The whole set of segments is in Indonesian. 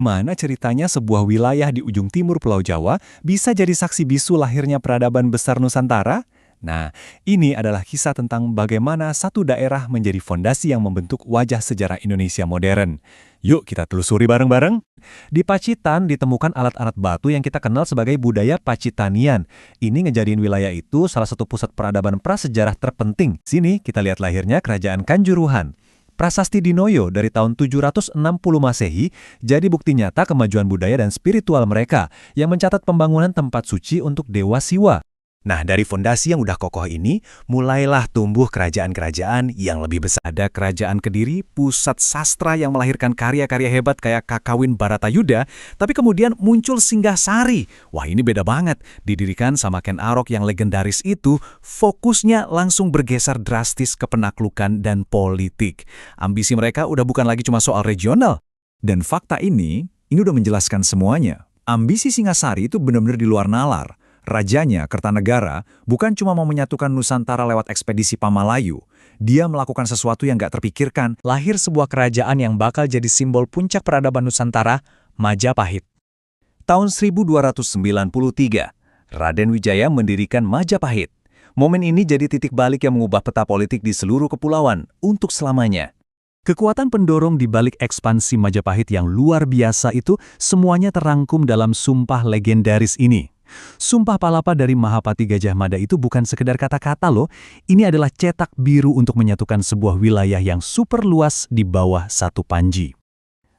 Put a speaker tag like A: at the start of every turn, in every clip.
A: Mana ceritanya sebuah wilayah di ujung timur Pulau Jawa bisa jadi saksi bisu lahirnya peradaban besar Nusantara? Nah, ini adalah kisah tentang bagaimana satu daerah menjadi fondasi yang membentuk wajah sejarah Indonesia modern. Yuk kita telusuri bareng-bareng. Di Pacitan ditemukan alat-alat batu yang kita kenal sebagai budaya Pacitanian. Ini ngejadiin wilayah itu salah satu pusat peradaban prasejarah terpenting. Sini kita lihat lahirnya Kerajaan Kanjuruhan. Prasasti Dinoyo dari tahun 760 Masehi jadi bukti nyata kemajuan budaya dan spiritual mereka yang mencatat pembangunan tempat suci untuk Dewa Siwa. Nah, dari fondasi yang udah kokoh ini, mulailah tumbuh kerajaan-kerajaan yang lebih besar. Ada Kerajaan Kediri, pusat sastra yang melahirkan karya-karya hebat kayak Kakawin Baratayuda, tapi kemudian muncul Singgasari. Wah, ini beda banget. Didirikan sama Ken Arok yang legendaris itu, fokusnya langsung bergeser drastis ke penaklukan dan politik. Ambisi mereka udah bukan lagi cuma soal regional. Dan fakta ini udah menjelaskan semuanya. Ambisi Singasari itu benar-benar di luar nalar. Rajanya, Kertanegara, bukan cuma mau menyatukan Nusantara lewat ekspedisi Pamalayu. Dia melakukan sesuatu yang gak terpikirkan. Lahir sebuah kerajaan yang bakal jadi simbol puncak peradaban Nusantara, Majapahit. Tahun 1293, Raden Wijaya mendirikan Majapahit. Momen ini jadi titik balik yang mengubah peta politik di seluruh kepulauan untuk selamanya. Kekuatan pendorong di balik ekspansi Majapahit yang luar biasa itu semuanya terangkum dalam sumpah legendaris ini. Sumpah Palapa dari Mahapati Gajah Mada itu bukan sekedar kata-kata loh, ini adalah cetak biru untuk menyatukan sebuah wilayah yang super luas di bawah satu panji.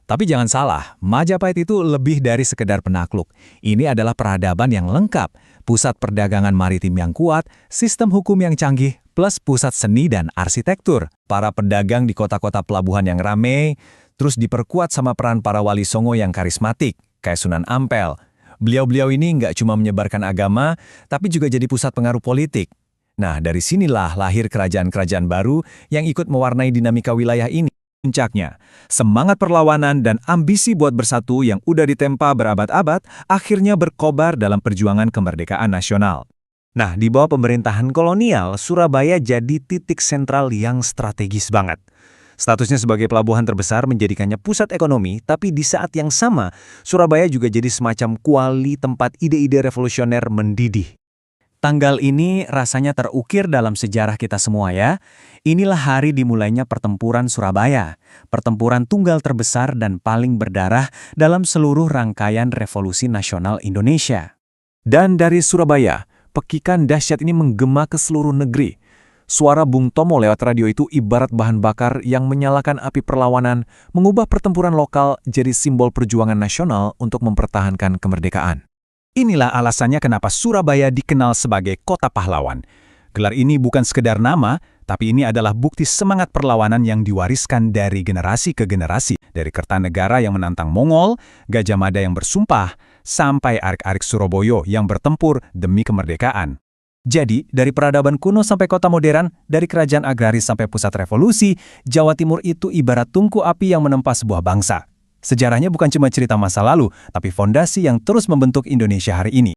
A: Tapi jangan salah, Majapahit itu lebih dari sekedar penakluk. Ini adalah peradaban yang lengkap, pusat perdagangan maritim yang kuat, sistem hukum yang canggih, plus pusat seni dan arsitektur. Para pedagang di kota-kota pelabuhan yang ramai, terus diperkuat sama peran para wali songo yang karismatik, kayak Sunan Ampel. Beliau-beliau ini nggak cuma menyebarkan agama, tapi juga jadi pusat pengaruh politik. Nah, dari sinilah lahir kerajaan-kerajaan baru yang ikut mewarnai dinamika wilayah ini. Puncaknya, semangat perlawanan dan ambisi buat bersatu yang udah ditempa berabad-abad, akhirnya berkobar dalam perjuangan kemerdekaan nasional. Nah, di bawah pemerintahan kolonial, Surabaya jadi titik sentral yang strategis banget. Statusnya sebagai pelabuhan terbesar menjadikannya pusat ekonomi, tapi di saat yang sama, Surabaya juga jadi semacam kuali tempat ide-ide revolusioner mendidih. Tanggal ini rasanya terukir dalam sejarah kita semua ya. Inilah hari dimulainya pertempuran Surabaya, pertempuran tunggal terbesar dan paling berdarah dalam seluruh rangkaian revolusi nasional Indonesia. Dan dari Surabaya, pekikan dahsyat ini menggema ke seluruh negeri. Suara Bung Tomo lewat radio itu ibarat bahan bakar yang menyalakan api perlawanan, mengubah pertempuran lokal jadi simbol perjuangan nasional untuk mempertahankan kemerdekaan. Inilah alasannya kenapa Surabaya dikenal sebagai kota pahlawan. Gelar ini bukan sekedar nama, tapi ini adalah bukti semangat perlawanan yang diwariskan dari generasi ke generasi. Dari Kertanegara yang menantang Mongol, Gajah Mada yang bersumpah, sampai arik-arik Surabaya yang bertempur demi kemerdekaan. Jadi, dari peradaban kuno sampai kota modern, dari kerajaan agraris sampai pusat revolusi, Jawa Timur itu ibarat tungku api yang menempa sebuah bangsa. Sejarahnya bukan cuma cerita masa lalu, tapi fondasi yang terus membentuk Indonesia hari ini.